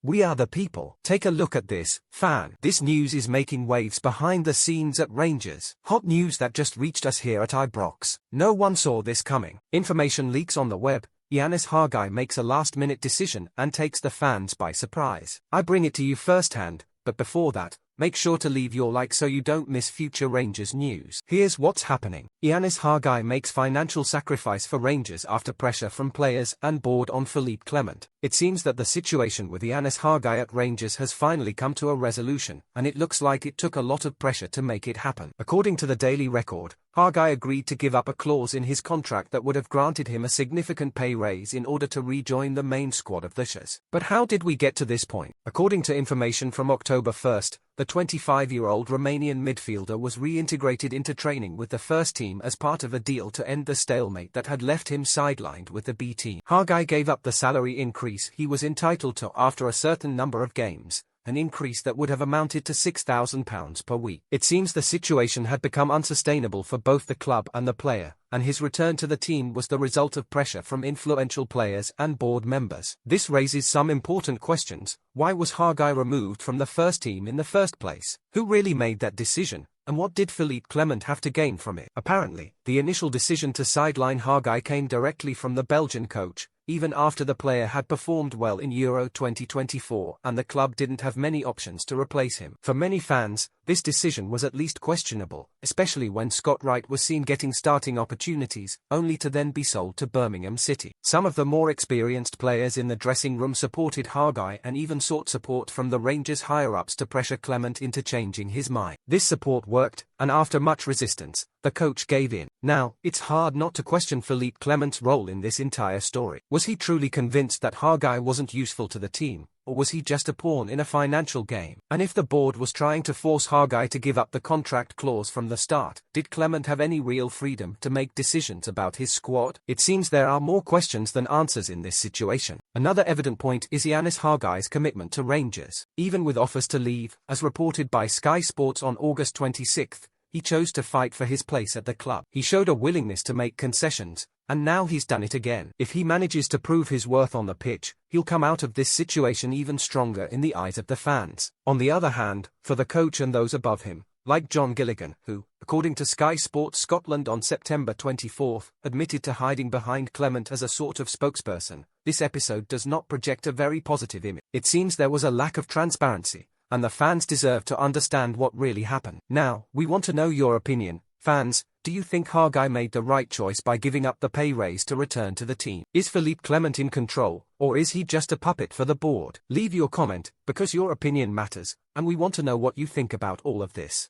We are the people. Take a look at this, fan. This news is making waves behind the scenes at Rangers. Hot news that just reached us here at Ibrox. No one saw this coming. Information leaks on the web. Ianis Hargai makes a last-minute decision and takes the fans by surprise. I bring it to you firsthand, but before that, make sure to leave your like so you don't miss future Rangers news. Here's what's happening. Ianis Hargai makes financial sacrifice for Rangers after pressure from players and board on Philippe Clement. It seems that the situation with Ianis Hargai at Rangers has finally come to a resolution, and it looks like it took a lot of pressure to make it happen. According to the Daily Record, Hargai agreed to give up a clause in his contract that would have granted him a significant pay raise in order to rejoin the main squad of the Rangers. But how did we get to this point? According to information from October 1st, the 25-year-old Romanian midfielder was reintegrated into training with the first team as part of a deal to end the stalemate that had left him sidelined with the B team. Hargai gave up the salary increase he was entitled to after a certain number of games, an increase that would have amounted to £6,000 per week. It seems the situation had become unsustainable for both the club and the player, and his return to the team was the result of pressure from influential players and board members. This raises some important questions. Why was Hargai removed from the first team in the first place? Who really made that decision? And what did Philippe Clement have to gain from it? Apparently, the initial decision to sideline Hargai came directly from the Belgian coach, even after the player had performed well in Euro 2024 and the club didn't have many options to replace him. For many fans, this decision was at least questionable, especially when Scott Wright was seen getting starting opportunities, only to then be sold to Birmingham City. Some of the more experienced players in the dressing room supported Hargai and even sought support from the Rangers higher-ups to pressure Clement into changing his mind. This support worked, and after much resistance, the coach gave in. Now, it's hard not to question Philippe Clement's role in this entire story. Was he truly convinced that Hargai wasn't useful to the team, or was he just a pawn in a financial game? And if the board was trying to force Hargai to give up the contract clause from the start, did Clement have any real freedom to make decisions about his squad? It seems there are more questions than answers in this situation. Another evident point is Ianis Hargai's commitment to Rangers. Even with offers to leave, as reported by Sky Sports on August 26th, he chose to fight for his place at the club. He showed a willingness to make concessions, and now he's done it again. If he manages to prove his worth on the pitch, he'll come out of this situation even stronger in the eyes of the fans. On the other hand, for the coach and those above him, like John Gilligan, who, according to Sky Sports Scotland on September 24th, admitted to hiding behind Clement as a sort of spokesperson, this episode does not project a very positive image. It seems there was a lack of transparency, and the fans deserve to understand what really happened. Now, we want to know your opinion. Fans, do you think Hargai made the right choice by giving up the pay raise to return to the team? Is Philippe Clement in control, or is he just a puppet for the board? Leave your comment, because your opinion matters, and we want to know what you think about all of this.